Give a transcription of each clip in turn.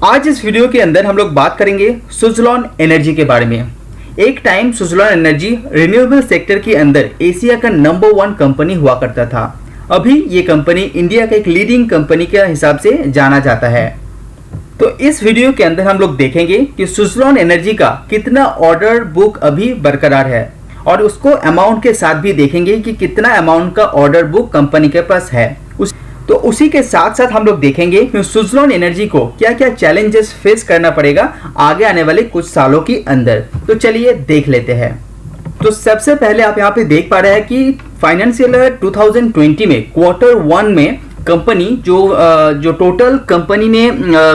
आज इस वीडियो के अंदर हम लोग बात करेंगे सुज़लोन एनर्जी के बारे में। एक time Suzlon energy renewable sector के अंदर एशिया का नंबर 1 कंपनी हुआ करता था। अभी ये कंपनी इंडिया का एक लीडिंग कंपनी के हिसाब से जाना जाता है। तो इस वीडियो के अंदर हम लोग देखेंगे कि सुज़लोन एनर्जी का कितना ऑर्डर बुक अभी बरकरार है और उसको अमाउंट के साथ भी देखेंगे कि कितना अमाउंट का ऑर्डर बुक कंपनी के पास है। तो उसी के साथ साथ हम लोग देखेंगे कि सुज़लोन एनर्जी को क्या क्या चैलेंजेस फेस करना पड़ेगा आगे आने वाले कुछ सालों के अंदर। तो चलिए देख लेते हैं। तो सबसे पहले आप यहाँ पे देख पा रहे हैं कि फाइनेंशियल ईयर 2020 में Q1 में कंपनी जो टोटल कंपनी ने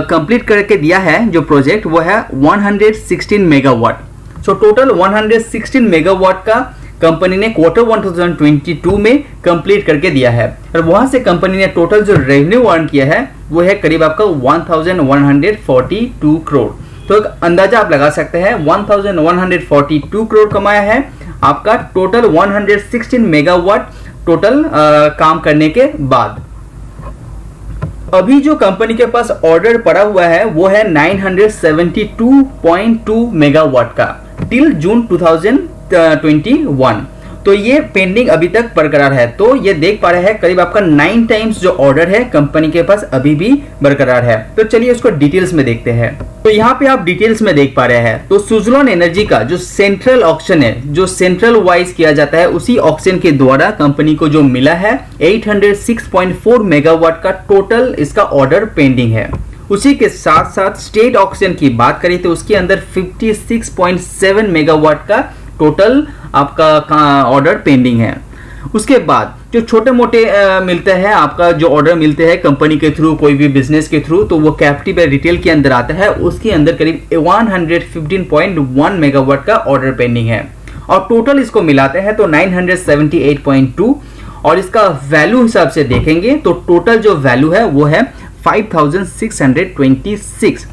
कंप्लीट करके दिया है जो प्रोजेक्ट वो है 116 मेगावाट। सो टोटल 116 मेगावाट का कंपनी ने Q1 2022 में कंप्लीट करके दिया है और वहां से कंपनी ने टोटल जो रेवेन्यू अर्न किया है वो है करीब आपका 1142 करोड़। तो एक अंदाजा आप लगा सकते हैं 1142 करोड़ कमाया है आपका टोटल 116 मेगावाट टोटल काम करने के बाद। अभी जो कंपनी के पास ऑर्डर पड़ा हुआ है वो है 972.2 मेगावाट का टिल जून 2021। तो ये पेंडिंग अभी तक बरकरार है। तो ये देख पा रहे हैं करीब आपका 9 टाइम्स जो ऑर्डर है कंपनी के पास अभी भी बरकरार है। तो चलिए उसको डिटेल्स में देखते हैं। तो यहाँ पे आप डिटेल्स में देख पा रहे हैं तो सुज़लोन एनर्जी का जो सेंट्रल ऑक्शन है जो सेंट्रल वाइज किया जाता है उसी ऑक्शन के द्वारा कंपनी को जो मिला है 806.4 मेगावाट का टोटल इसका ऑर्डर पेंडिंग है। उसी के साथ साथ स्टेट ऑक्शन की बात करें तो उसके अंदर 56.7 मेगावाट का टोटल आपका ऑर्डर पेंडिंग है। उसके बाद जो छोटे मोटे मिलते हैं आपका जो ऑर्डर मिलते हैं कंपनी के थ्रू कोई भी बिजनेस के थ्रू तो वो कैप्टिव या रिटेल के अंदर आता है। उसके अंदर करीब 115.1 मेगावाट का ऑर्डर पेंडिंग है और टोटल इसको मिलाते हैं तो 978.2 और इसका वैल्यू हिसाब से देखेंगे तो टोटल जो वैल्यू है वो है 5626।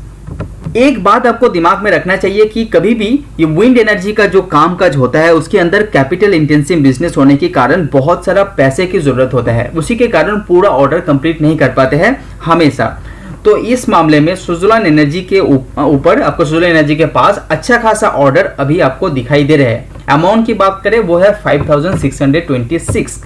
एक बात आपको दिमाग में रखना चाहिए कि कभी भी ये विंड एनर्जी का जो कामकाज होता है उसके अंदर कैपिटल इंटेंसिव बिजनेस होने के कारण बहुत सारा पैसे की जरूरत होता है। उसी के कारण पूरा ऑर्डर कंप्लीट नहीं कर पाते हैं हमेशा। तो इस मामले में सुज़लोन एनर्जी के ऊपर आपको सुज़लोन एनर्जी के पास अच्छा खासा ऑर्डर अभी आपको दिखाई दे रहे हैं। अमाउंट की बात करें वो है 5626।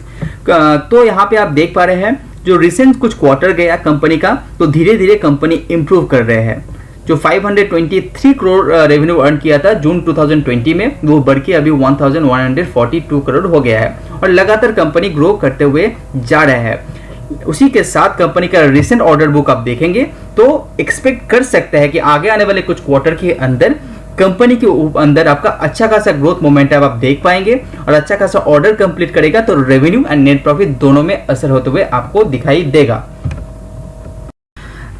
तो यहाँ पे आप देख पा रहे हैं जो रिसेंट कुछ क्वार्टर गया कंपनी का तो धीरे धीरे कंपनी इंप्रूव कर रहे हैं। जो 523 करोड़ रेवेन्यू अर्न किया था जून 2020 में वो बढ़ के अभी 1142 करोड़ हो गया है और लगातार कंपनी ग्रो करते हुए जा रहा है। उसी के साथ कंपनी का रिसेंट ऑर्डर बुक आप देखेंगे तो एक्सपेक्ट कर सकते हैं कि आगे आने वाले कुछ क्वार्टर के अंदर कंपनी के अंदर आपका अच्छा खासा ग्रोथ मोमेंटम आप देख पाएंगे और अच्छा खासा ऑर्डर कंप्लीट करेगा तो रेवेन्यू एंड नेट प्रॉफिट दोनों में असर होते हुए आपको दिखाई देगा।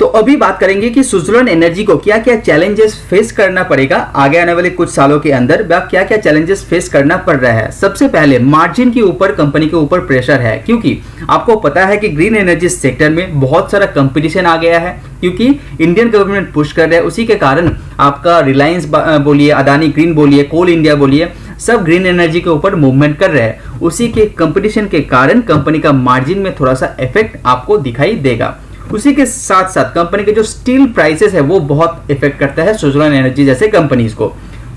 तो अभी बात करेंगे कि सुज़लोन एनर्जी को क्या क्या चैलेंजेस फेस करना पड़ेगा आगे आने वाले कुछ सालों के अंदर क्या क्या चैलेंजेस फेस करना पड़ रहा है। सबसे पहले मार्जिन के ऊपर कंपनी के ऊपर प्रेशर है क्योंकि आपको पता है कि ग्रीन एनर्जी सेक्टर में बहुत सारा कंपटीशन आ गया है क्योंकि इंडियन गवर्नमेंट पुश कर रहा है। उसी के कारण आपका रिलायंस बोलिए अदानी ग्रीन बोलिए कोल इंडिया बोलिए सब ग्रीन एनर्जी के ऊपर मूवमेंट कर रहे हैं। उसी के कंपटीशन के कारण कंपनी का मार्जिन में थोड़ा सा इफेक्ट आपको दिखाई देगा। उसी के साथ साथ कंपनी के जो स्टील प्राइसेस है वो बहुत इफेक्ट करता है सुज़लोन एनर्जी जैसे कंपनीज को।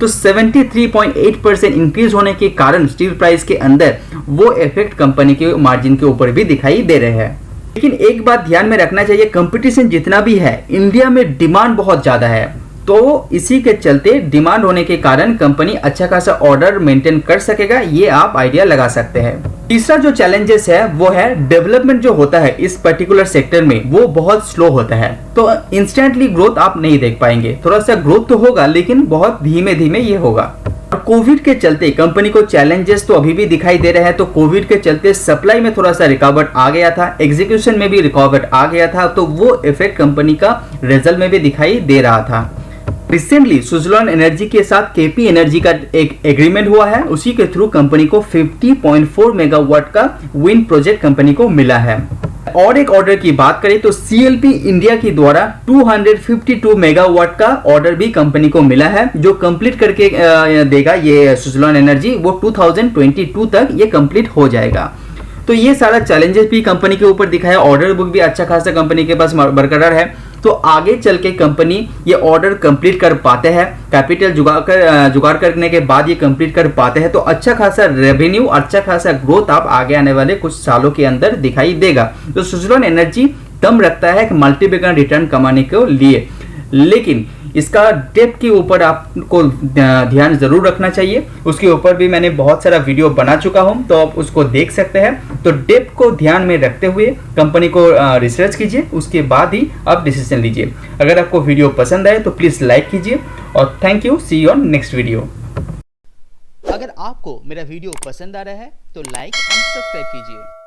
तो 73.8% इंक्रीज होने के कारण स्टील प्राइस के अंदर वो इफेक्ट कंपनी के मार्जिन के ऊपर भी दिखाई दे रहे हैं। लेकिन एक बात ध्यान में रखना चाहिए कंपटीशन जितना भी है इंडिया में डिमांड बहुत ज्यादा है तो इसी के चलते डिमांड होने के कारण कंपनी अच्छा खासा ऑर्डर मेंटेन कर सकेगा ये आप आइडिया लगा सकते हैं। तीसरा जो चैलेंजेस है वो है डेवलपमेंट जो होता है इस पर्टिकुलर सेक्टर में वो बहुत स्लो होता है तो इंस्टेंटली ग्रोथ आप नहीं देख पाएंगे। थोड़ा सा ग्रोथ तो होगा लेकिन बहुत धीमे धीमे ये होगा। और कोविड के चलते कंपनी को चैलेंजेस तो अभी भी दिखाई दे रहे हैं। तो कोविड के चलते सप्लाई में थोड़ा सा रिकॉर्ड आ गया था, एग्जीक्यूशन में भी रिकॉर्ड आ गया था तो वो इफेक्ट कंपनी का रिजल्ट में भी दिखाई दे रहा था। रिसेंटली सुज़लोन एनर्जी के साथ केपी एनर्जी का एक एग्रीमेंट हुआ है। उसी के थ्रू कंपनी को 50.4 मेगावाट का विंड प्रोजेक्ट कंपनी को मिला है। और एक ऑर्डर की बात करें तो सीएलपी इंडिया के द्वारा 252 मेगावाट का ऑर्डर भी कंपनी को मिला है जो कंप्लीट करके देगा ये सुज़लोन एनर्जी वो 2022 तक ये कंप्लीट हो जाएगा। तो ये सारा चैलेंजेस भी कंपनी के ऊपर दिखा है। ऑर्डर बुक भी अच्छा खासा कंपनी के पास बरकरार है। तो आगे चल के कंपनी ये ऑर्डर कंप्लीट कर पाते हैं, कैपिटल जुगाड़ करने के बाद ये कंप्लीट कर पाते हैं, तो अच्छा खासा रेवेन्यू, अच्छा खासा ग्रोथ आप आगे आने वाले कुछ सालों के अंदर दिखाई देगा। तो सुज़लोन एनर्जी दम रखता है मल्टी बिलियन रिटर्न कमाने के लिए, लेकिन इसका डेप्थ के ऊपर आपको ध्यान जरूर रखना चाहिए। उसके ऊपर भी मैंने बहुत सारा वीडियो बना चुका हूं, तो आप उसको देख सकते हैं। तो डेप्थ को ध्यान में रखते हुए कंपनी को रिसर्च कीजिए, उसके बाद ही आप डिसीजन लीजिए। अगर आपको वीडियो पसंद आए तो प्लीज़ लाइक कीजिए और thank you. See you on next video. अगर आपको मेरा वीडियो पसंद आ रहा है तो लाइक एंड सब्सक्राइब कीजिए।